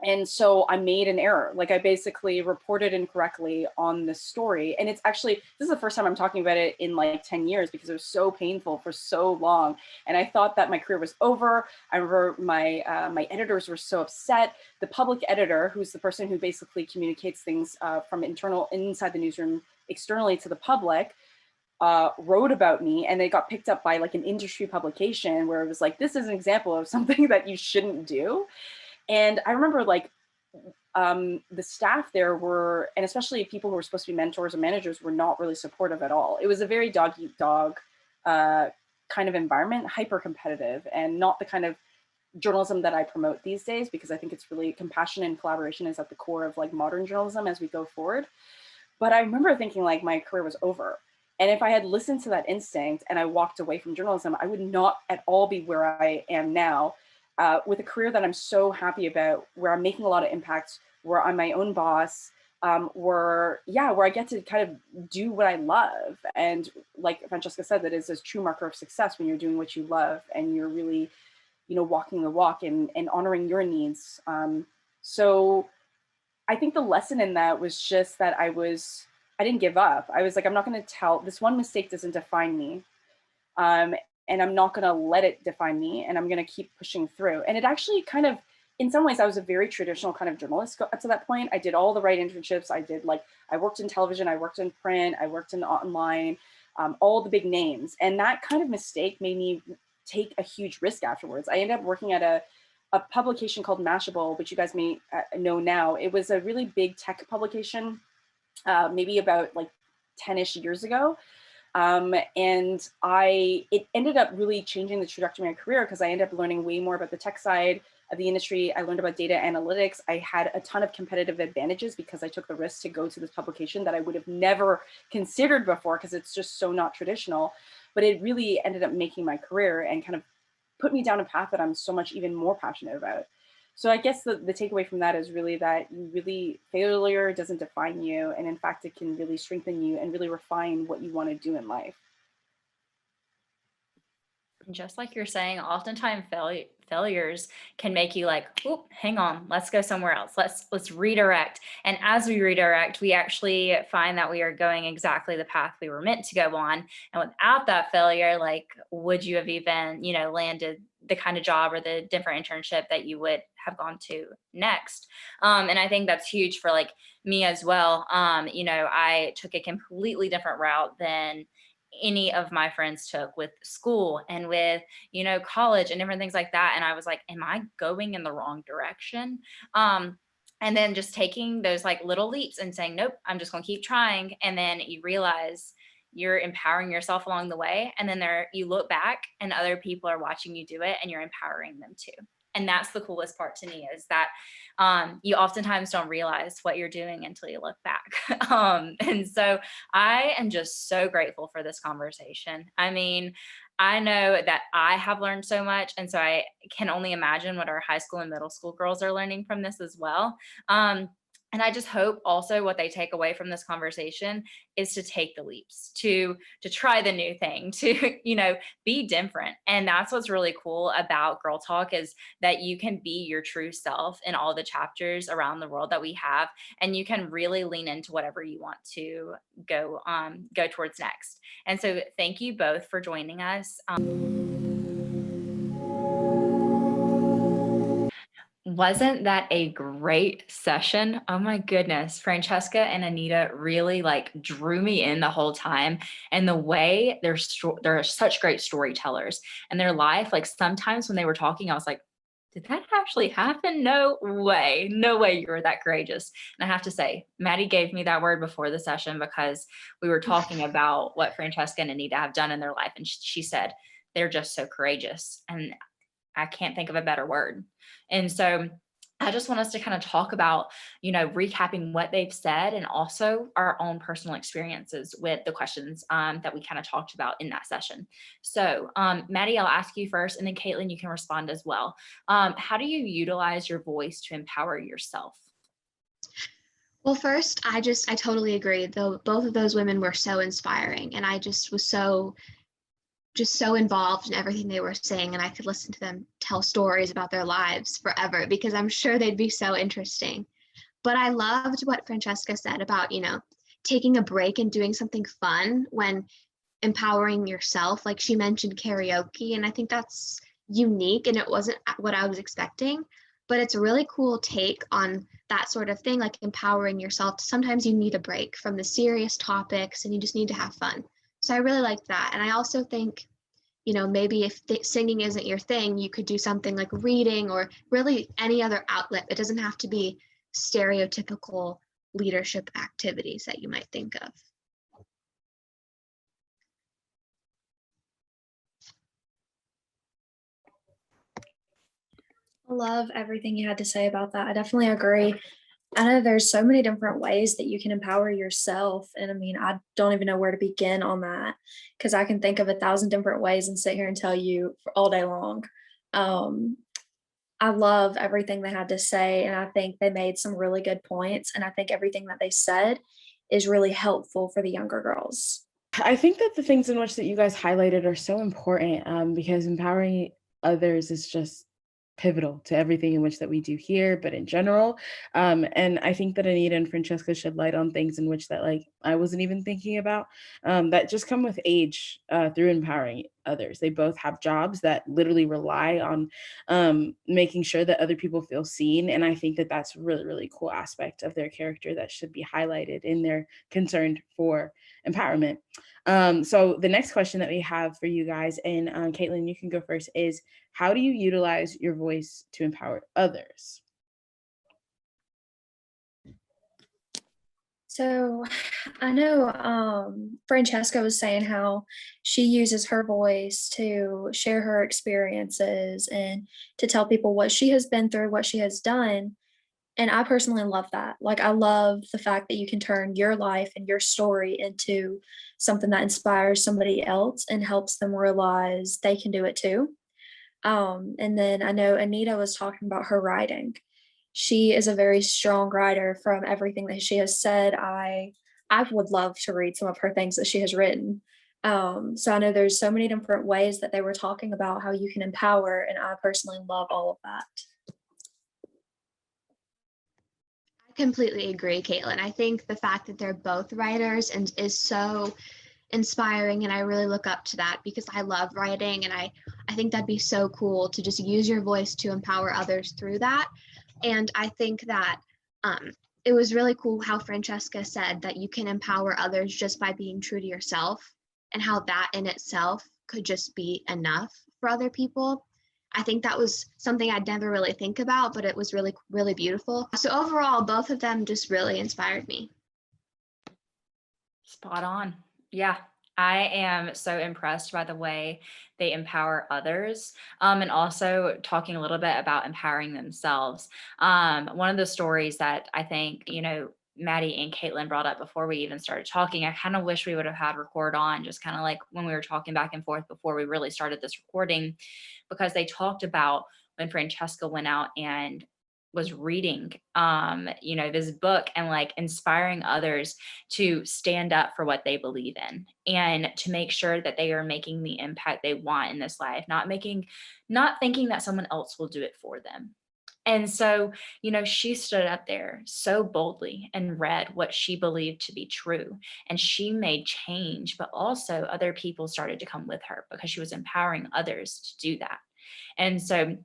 And so I made an error. Like I basically reported incorrectly on the story. And it's actually, this is the first time I'm talking about it in like 10 years, because it was so painful for so long. And I thought that my career was over. I remember my editors were so upset. The public editor, who's the person who basically communicates things from inside the newsroom externally to the public, wrote about me, and they got picked up by like an industry publication where it was like, this is an example of something that you shouldn't do. And I remember like the staff there were, and especially people who were supposed to be mentors or managers, were not really supportive at all. It was a very dog-eat-dog kind of environment, hyper competitive, and not the kind of journalism that I promote these days, because I think it's really compassion and collaboration is at the core of like modern journalism as we go forward. But I remember thinking like my career was over. And if I had listened to that instinct and I walked away from journalism, I would not at all be where I am now, with a career that I'm so happy about, where I'm making a lot of impact, where I'm my own boss, where I get to kind of do what I love. And like Francesca said, that is a true marker of success when you're doing what you love and you're really, walking the walk and honoring your needs. So I think the lesson in that was just that I didn't give up. I was like, I'm not going to tell, this one mistake doesn't define me. And I'm not going to let it define me, and I'm going to keep pushing through. And it actually kind of, in some ways, I was a very traditional kind of journalist up to that point. I did all the right internships. I worked in television, I worked in print, I worked in online, all the big names. And that kind of mistake made me take a huge risk afterwards. I ended up working at a publication called Mashable, which you guys may know now. It was a really big tech publication, maybe about like 10-ish years ago. And it ended up really changing the trajectory of my career, because I ended up learning way more about the tech side of the industry. I learned about data analytics. I had a ton of competitive advantages because I took the risk to go to this publication that I would have never considered before, because it's just so not traditional. But it really ended up making my career and kind of put me down a path that I'm so much even more passionate about. So I guess the takeaway from that is really that failure doesn't define you. And in fact, it can really strengthen you and really refine what you want to do in life. Just like you're saying, oftentimes failures can make you like, oop, hang on, let's go somewhere else. Let's redirect. And as we redirect, we actually find that we are going exactly the path we were meant to go on. And without that failure, like, would you have even, landed the kind of job or the different internship that you would have gone to next? And I think that's huge for like me as well. I took a completely different route than any of my friends took with school and with, college and different things like that. And I was like, am I going in the wrong direction? And then just taking those like little leaps and saying, nope, I'm just going to keep trying. And then you realize you're empowering yourself along the way. And then you look back and other people are watching you do it and you're empowering them too. And that's the coolest part to me, is that you oftentimes don't realize what you're doing until you look back. And so I am just so grateful for this conversation. I mean, I know that I have learned so much. And so I can only imagine what our high school and middle school girls are learning from this as well. And I just hope also what they take away from this conversation is to take the leaps, to try the new thing, to, be different. And that's what's really cool about Girl Talk, is that you can be your true self in all the chapters around the world that we have. And you can really lean into whatever you want to go towards next. And so thank you both for joining us. Wasn't that a great session? Oh my goodness. Francesca and Anita really like drew me in the whole time. And the way they're such great storytellers, and their life, like sometimes when they were talking, I was like, did that actually happen? No way you were that courageous. And I have to say, Maddie gave me that word before the session, because we were talking about what Francesca and Anita have done in their life. And she said, they're just so courageous. And I can't think of a better word. And so I just want us to kind of talk about, recapping what they've said, and also our own personal experiences with the questions that we kind of talked about in that session. So Maddie, I'll ask you first, and then Caitlin, you can respond as well. How do you utilize your voice to empower yourself? Well, first, I totally agree. Though both of those women were so inspiring, and I just was so involved in everything they were saying, and I could listen to them tell stories about their lives forever, because I'm sure they'd be so interesting. But I loved what Francesca said about, taking a break and doing something fun when empowering yourself. Like she mentioned karaoke, and I think that's unique, and it wasn't what I was expecting, but it's a really cool take on that sort of thing, like empowering yourself. Sometimes you need a break from the serious topics and you just need to have fun. So I really liked that. And I also think, maybe if singing isn't your thing, you could do something like reading, or really any other outlet. It doesn't have to be stereotypical leadership activities that you might think of. I love everything you had to say about that. I definitely agree. I know there's so many different ways that you can empower yourself. And I mean, I don't even know where to begin on that because I can think of 1,000 different ways and sit here and tell you for all day long. Um, I love everything they had to say. And I think they made some really good points. And I think everything that they said is really helpful for the younger girls. I think that the things in which that you guys highlighted are so important because empowering others is just pivotal to everything in which that we do here, but in general. And I think that Anita and Francesca shed light on things in which that like I wasn't even thinking about that just come with age through empowering others. They both have jobs that literally rely on making sure that other people feel seen. And I think that that's a really, really cool aspect of their character that should be highlighted in their concern for empowerment. So the next question that we have for you guys, and Caitlin, you can go first, is how do you utilize your voice to empower others? So I know Francesca was saying how she uses her voice to share her experiences and to tell people what she has been through, what she has done. And I personally love that. Like, I love the fact that you can turn your life and your story into something that inspires somebody else and helps them realize they can do it too. And then I know Anita was talking about her writing. She is a very strong writer from everything that she has said. I would love to read some of her things that she has written. So I know there's so many different ways that they were talking about how you can empower, and I personally love all of that. I completely agree, Caitlin. I think the fact that they're both writers and is so inspiring, and I really look up to that because I love writing, and I think that'd be so cool to just use your voice to empower others through that. And I think that it was really cool how Francesca said that you can empower others just by being true to yourself, and how that in itself could just be enough for other people. I think that was something I'd never really think about, but it was really, really beautiful. So overall, both of them just really inspired me. Spot on. Yeah, I am so impressed by the way they empower others, and also talking a little bit about empowering themselves. One of the stories that I think, Maddie and Caitlin brought up before we even started talking, I kind of wish we would have had record on, just kind of like when we were talking back and forth before we really started this recording, because they talked about when Francesca went out and was reading this book and like inspiring others to stand up for what they believe in and to make sure that they are making the impact they want in this life, not thinking that someone else will do it for them. And so, she stood up there so boldly and read what she believed to be true, and she made change, but also other people started to come with her because she was empowering others to do that. And so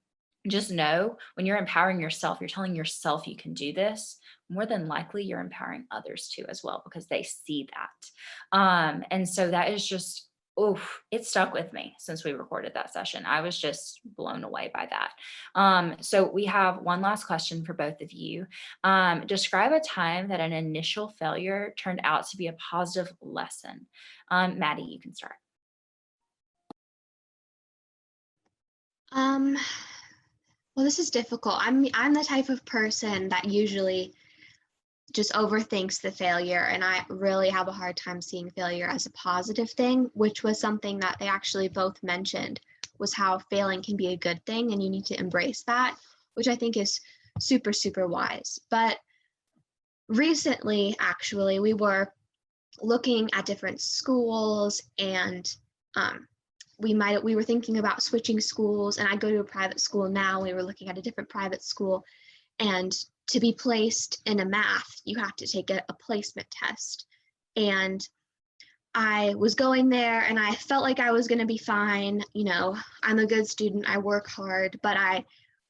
just know when you're empowering yourself, you're telling yourself you can do this, more than likely you're empowering others too as well, because they see that. And so that is just, it stuck with me since we recorded that session. I was just blown away by that. So we have one last question for both of you. Describe a time that an initial failure turned out to be a positive lesson. Maddie, you can start. Well, this is difficult. I'm the type of person that usually just overthinks the failure, and I really have a hard time seeing failure as a positive thing, which was something that they actually both mentioned, was how failing can be a good thing and you need to embrace that, which I think is super, super wise. But recently, actually, we were looking at different schools, and we were thinking about switching schools, and I go to a private school now. We were looking at a different private school, and to be placed in a math, you have to take a placement test. And I was going there and I felt like I was going to be fine. I'm a good student, I work hard, but I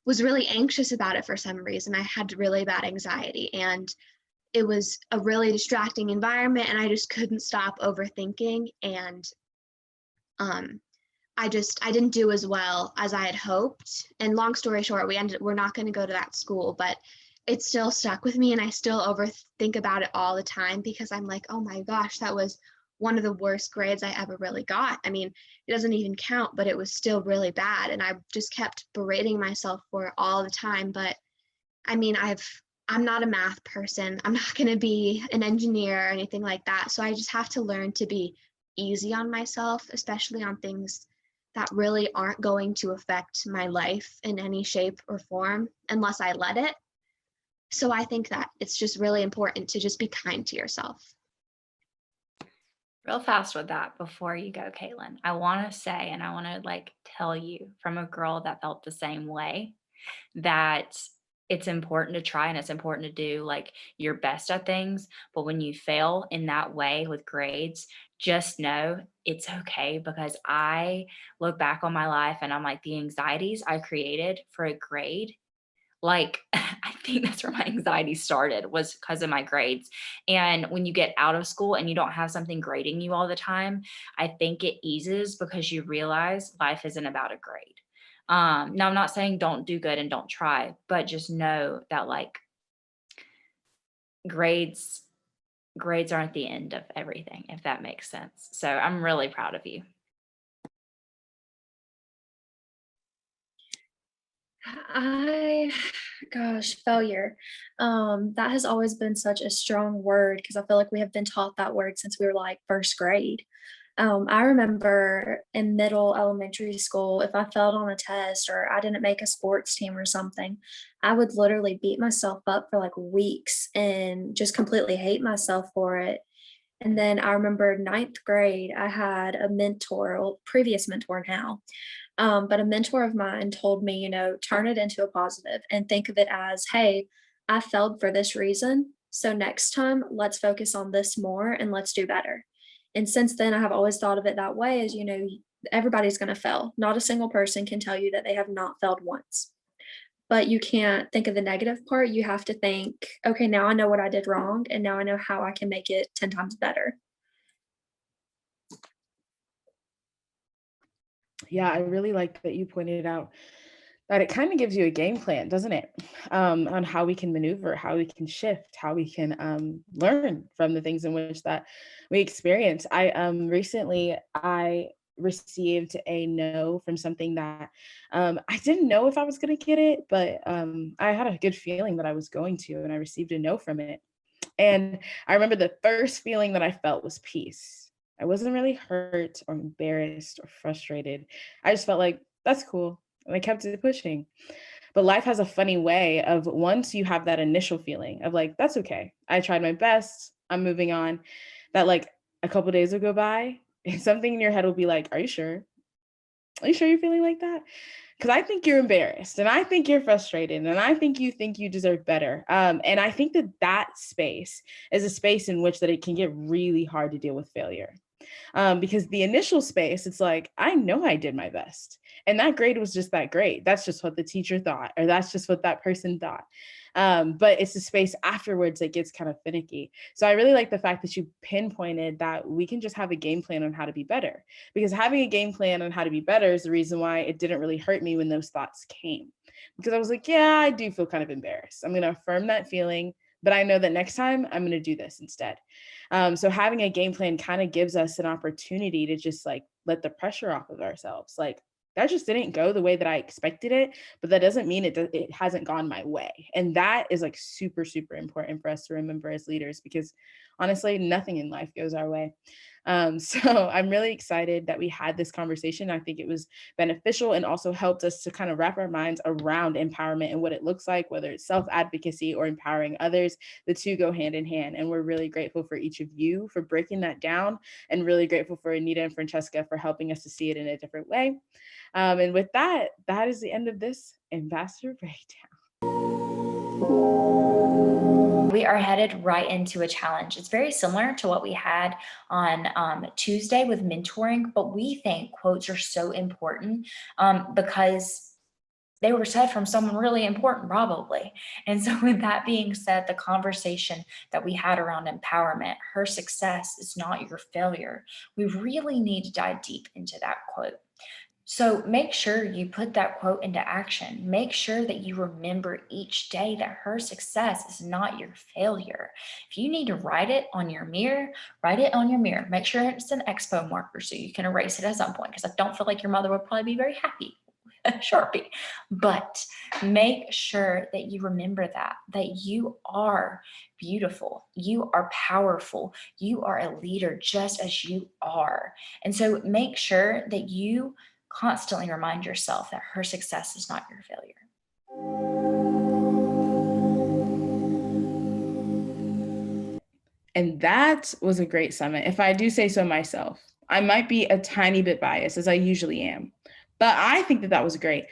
was really anxious about it for some reason. I had really bad anxiety, and it was a really distracting environment, and I just couldn't stop overthinking. And I didn't do as well as I had hoped. And long story short, we're not going to go to that school, but it still stuck with me, and I still overthink about it all the time because I'm like, oh my gosh, that was one of the worst grades I ever really got. I mean, it doesn't even count, but it was still really bad. And I just kept berating myself for it all the time. But I mean, I'm not a math person. I'm not going to be an engineer or anything like that. So I just have to learn to be easy on myself, especially on things that really aren't going to affect my life in any shape or form unless I let it. So I think that it's just really important to just be kind to yourself. Real fast with that before you go, Caitlin. I want to say, and I want to like tell you from a girl that felt the same way, that it's important to try and it's important to do like your best at things. But when you fail in that way with grades, just know it's okay, because I look back on my life and I'm like, the anxieties I created for a grade, like I think that's where my anxiety started, was because of my grades. And when you get out of school and you don't have something grading you all the time, I think it eases because you realize life isn't about a grade. Now I'm not saying don't do good and don't try, but just know that like grades aren't the end of everything, if that makes sense. So I'm really proud of you. Failure. That has always been such a strong word because I feel like we have been taught that word since we were like first grade. I remember in elementary school, if I failed on a test or I didn't make a sports team or something, I would literally beat myself up for like weeks and just completely hate myself for it. And then I remember ninth grade, I had a mentor, well, previous mentor now, but a mentor of mine told me, turn it into a positive and think of it as, hey, I failed for this reason. So next time, let's focus on this more and let's do better. And since then, I have always thought of it that way as, everybody's going to fail. Not a single person can tell you that they have not failed once. But you can't think of the negative part. You have to think, okay, now I know what I did wrong, and now I know how I can make it 10 times better. Yeah, I really like that you pointed out that it kind of gives you a game plan, doesn't it? On how we can maneuver, how we can shift, how we can learn from the things in which that we experience. Recently I received a no from something that I didn't know if I was going to get it, but I had a good feeling that I was going to, and I received a no from it. And I remember the first feeling that I felt was peace. I wasn't really hurt or embarrassed or frustrated. I just felt like, that's cool. And I kept it pushing. But life has a funny way of, once you have that initial feeling of like, that's okay, I tried my best, I'm moving on, that like a couple days will go by and something in your head will be like, are you sure? Are you sure you're feeling like that? Because I think you're embarrassed and I think you're frustrated and I think you deserve better. And I think that space is a space in which that it can get really hard to deal with failure. Because the initial space, it's like, I know I did my best. And that grade was just that grade. That's just what the teacher thought, or that's just what that person thought. But it's the space afterwards that gets kind of finicky. So I really like the fact that you pinpointed that we can just have a game plan on how to be better, because having a game plan on how to be better is the reason why it didn't really hurt me when those thoughts came, because I was like, yeah, I do feel kind of embarrassed. I'm going to affirm that feeling, but I know that next time I'm going to do this instead. So having a game plan kind of gives us an opportunity to just like let the pressure off of ourselves. Like, that just didn't go the way that I expected it, but that doesn't mean it hasn't gone my way. And that is like super, super important for us to remember as leaders, because honestly, nothing in life goes our way. So I'm really excited that we had this conversation. I think it was beneficial and also helped us to kind of wrap our minds around empowerment and what it looks like, whether it's self-advocacy or empowering others. The two go hand in hand. And we're really grateful for each of you for breaking that down, and really grateful for Anita and Francesca for helping us to see it in a different way. And with that, that is the end of this Ambassador Breakdown. We are headed right into a challenge. It's very similar to what we had on Tuesday with mentoring, but we think quotes are so important because they were said from someone really important, probably. And so with that being said, the conversation that we had around empowerment, her success is not your failure. We really need to dive deep into that quote. So make sure you put that quote into action. Make sure that you remember each day that her success is not your failure. If you need to write it on your mirror, write it on your mirror. Make sure it's an expo marker so you can erase it at some point, because I don't feel like your mother would probably be very happy with a Sharpie. But make sure that you remember that you are beautiful, you are powerful, you are a leader just as you are. And so make sure that you constantly remind yourself that her success is not your failure. And that was a great summit. If I do say so myself, I might be a tiny bit biased, as I usually am, but I think that that was great.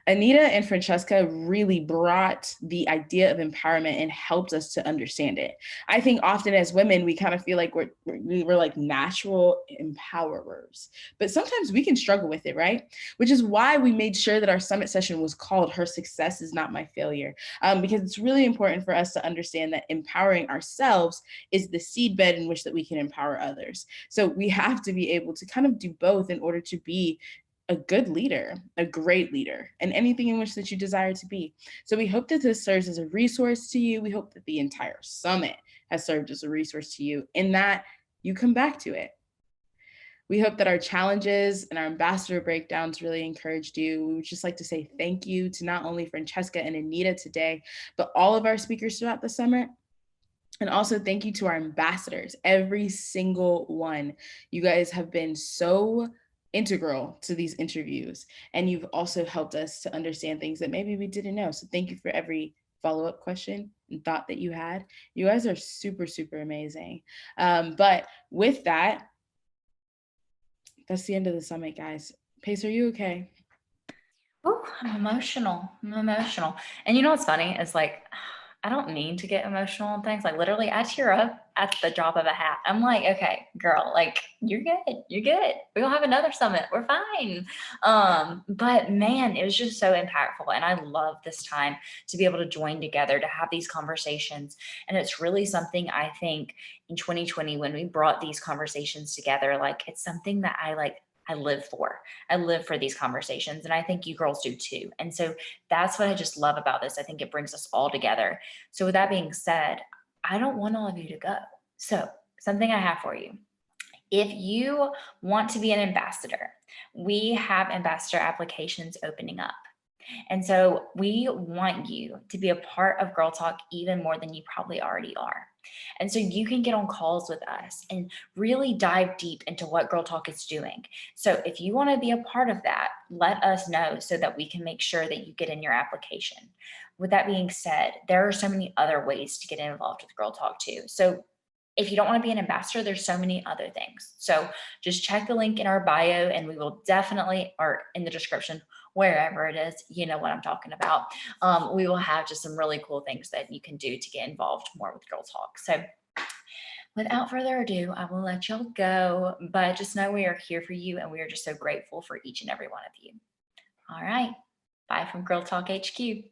Anita and Francesca really brought the idea of empowerment and helped us to understand it. I think often as women, we kind of feel like we're like natural empowerers, but sometimes we can struggle with it, right? Which is why we made sure that our summit session was called Her Success is Not My Failure, because it's really important for us to understand that empowering ourselves is the seedbed in which that we can empower others. So we have to be able to kind of do both in order to be a good leader, a great leader, and anything in which that you desire to be. So we hope that this serves as a resource to you. We hope that the entire summit has served as a resource to you in that you come back to it. We hope that our challenges and our ambassador breakdowns really encouraged you. We would just like to say thank you to not only Francesca and Anita today, but all of our speakers throughout the summer. And also thank you to our ambassadors, every single one. You guys have been so integral to these interviews, and you've also helped us to understand things that maybe we didn't know. So thank you for every follow-up question and thought that you had. You guys are super, super amazing. But with that, that's the end of the summit, guys. Pace, are you okay? Oh, I'm emotional. And you know what's funny is, like, I don't mean to get emotional and things. Like, literally, I tear up at the drop of a hat. I'm like, okay, girl, like, you're good. We'll have another summit. We're fine. But man, it was just so impactful. And I love this time to be able to join together, to have these conversations. And it's really something I think in 2020, when we brought these conversations together, like, it's something that I live for. I live for these conversations, and I think you girls do too. And so that's what I just love about this. I think it brings us all together. So with that being said, I don't want all of you to go. So something I have for you. If you want to be an ambassador, we have ambassador applications opening up. And so we want you to be a part of Girl Talk even more than you probably already are. And so you can get on calls with us and really dive deep into what Girl Talk is doing. So if you want to be a part of that, let us know so that we can make sure that you get in your application. With that being said, there are so many other ways to get involved with Girl Talk too. So if you don't want to be an ambassador, there's so many other things. So just check the link in our bio, and we will definitely, or in the description, wherever it is, you know what I'm talking about. We will have just some really cool things that you can do to get involved more with Girl Talk. So without further ado, I will let y'all go, but just know we are here for you, and we are just so grateful for each and every one of you. All right, bye from Girl Talk HQ.